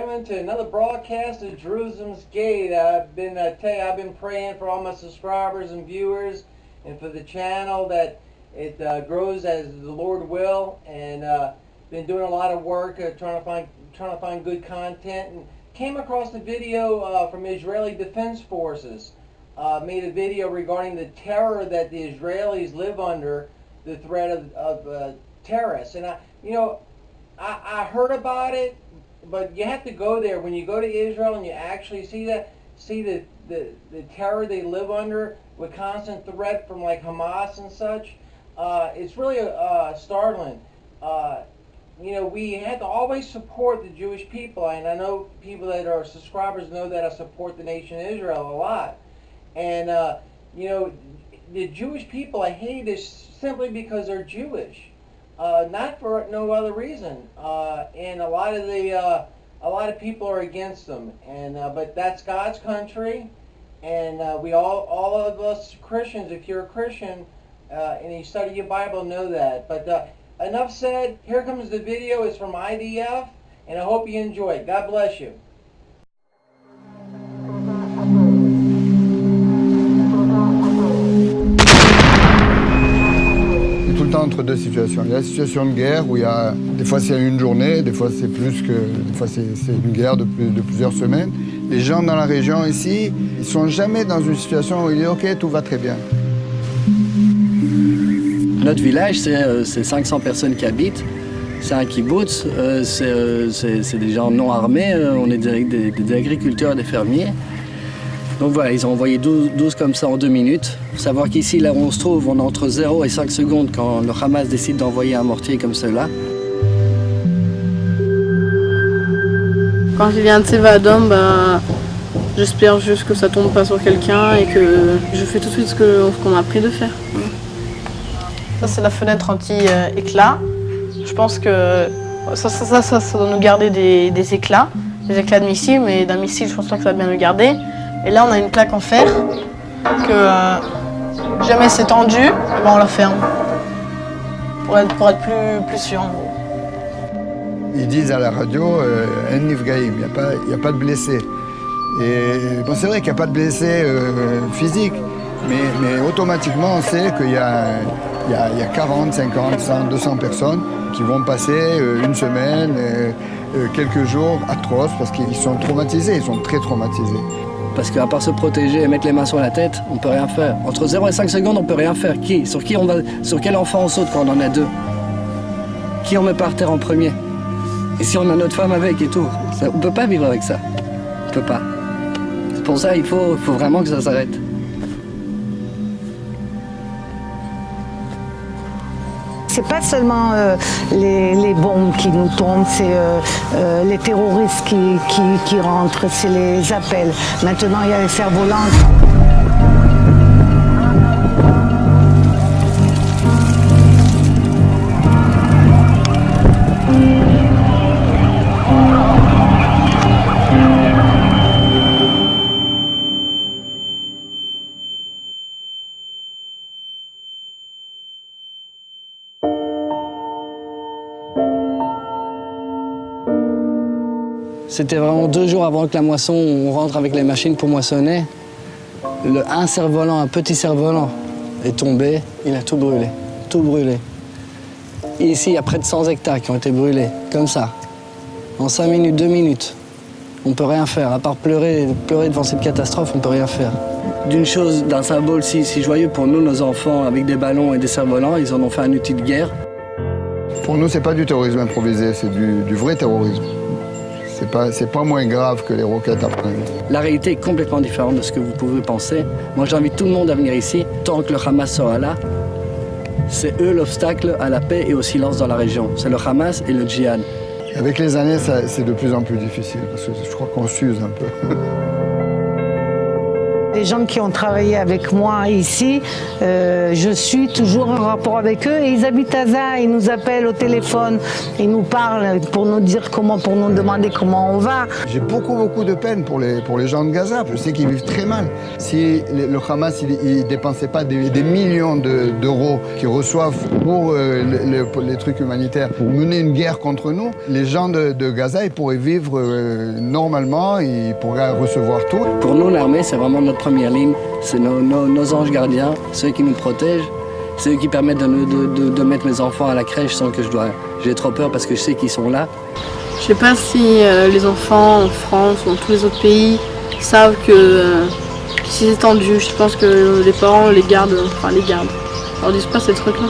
gentlemen, to another broadcast of Jerusalem's Gate. I've been praying for all my subscribers and viewers, and for the channel that it grows as the Lord will. And been doing a lot of work trying to find good content. And came across a video from Israeli Defense Forces. Made a video regarding the terror that the Israelis live under, the threat of terrorists. And I heard about it, but you have to go there. When you go to Israel and you actually see the terror they live under with constant threat from like Hamas and such, it's really startling. We have to always support the Jewish people, and I know people that are subscribers know that I support the nation of Israel a lot. And the Jewish people, I hate this simply because they're Jewish. Not for no other reason, and a lot of people are against them, and but that's God's country, and we all of us Christians, if you're a Christian and you study your Bible, know that. But enough said. Here comes the video. It's from IDF, and I hope you enjoy it. God bless you. Entre deux situations. Il y a la situation de guerre où des fois c'est une journée, des fois c'est une guerre de plusieurs semaines. Les gens dans la région ici, ils sont jamais dans une situation où ils disent ok, tout va très bien. Notre village, c'est 500 personnes qui habitent. C'est un kibbutz, c'est des gens non armés, on est des agriculteurs, des fermiers. Donc voilà, ils ont envoyé 12 comme ça en 2 minutes. Faut savoir qu'ici, là où on se trouve, on est entre 0 et 5 secondes quand le Hamas décide d'envoyer un mortier comme cela. Quand je viens de Tsevadom, j'espère juste que ça tombe pas sur quelqu'un et que je fais tout de suite ce qu'on m'a appris de faire. Ça, c'est la fenêtre anti-éclat. Je pense que ça doit nous garder des éclats de missiles, mais d'un missile, je pense pas que ça va bien nous garder. Et là, on a une plaque en fer que jamais c'est tendu, on la ferme pour être plus sûr. Ils disent à la radio, un nifgaïm, il n'y a pas de blessés. Et bon, c'est vrai qu'il n'y a pas de blessés physiques, mais automatiquement, on sait qu'il y a 40, 50, 100, 200 personnes qui vont passer une semaine, quelques jours atroces, parce qu'ils sont traumatisés, ils sont très traumatisés. Parce qu'à part se protéger et mettre les mains sur la tête, on peut rien faire. Entre 0 et 5 secondes, on peut rien faire. Sur quel enfant on saute quand on en a 2? Qui on met par terre en premier? Et si on a notre femme avec et tout, on peut pas vivre avec ça. On peut pas. C'est pour ça qu'il faut vraiment que ça s'arrête. C'est pas seulement les bombes qui nous tombent, c'est les terroristes qui rentrent, c'est les appels. Maintenant, il y a les cerfs-volants. C'était vraiment 2 jours avant que la moisson, on rentre avec les machines pour moissonner. Un cerf-volant, un petit cerf-volant est tombé, il a tout brûlé, tout brûlé. Et ici, il y a près de 100 hectares qui ont été brûlés, comme ça. En 5 minutes, 2 minutes, on peut rien faire, à part pleurer devant cette catastrophe, on peut rien faire. D'un symbole si joyeux pour nous, nos enfants, avec des ballons et des cerfs-volants, ils en ont fait un outil de guerre. Pour nous, c'est pas du terrorisme improvisé, c'est du vrai terrorisme. C'est pas moins grave que les roquettes après. La réalité est complètement différente de ce que vous pouvez penser. Moi, j'invite tout le monde à venir ici. Tant que le Hamas sera là, c'est eux l'obstacle à la paix et au silence dans la région. C'est le Hamas et le djihad. Avec les années, c'est de plus en plus difficile, parce que je crois qu'on s'use un peu. Les gens qui ont travaillé avec moi ici, je suis toujours en rapport avec eux et ils habitent à Gaza, ils nous appellent au téléphone, ils nous parlent pour nous dire comment, pour nous demander comment on va. J'ai beaucoup de peine pour les gens de Gaza. Je sais qu'ils vivent très mal. Si le Hamas il dépensait pas des millions d'euros qu'ils reçoivent pour les trucs humanitaires, pour mener une guerre contre nous, les gens de Gaza ils pourraient vivre normalement, ils pourraient recevoir tout. Pour nous, l'armée, c'est vraiment notre première ligne. C'est nos anges gardiens, ceux qui nous protègent, ceux qui permettent de mettre mes enfants à la crèche sans que j'ai trop peur parce que je sais qu'ils sont là. Je sais pas si les enfants en France ou dans tous les autres pays savent que si c'est tendu, je pense que les parents les gardent, enfin les gardent. Ils leur disent pas ces trucs-là.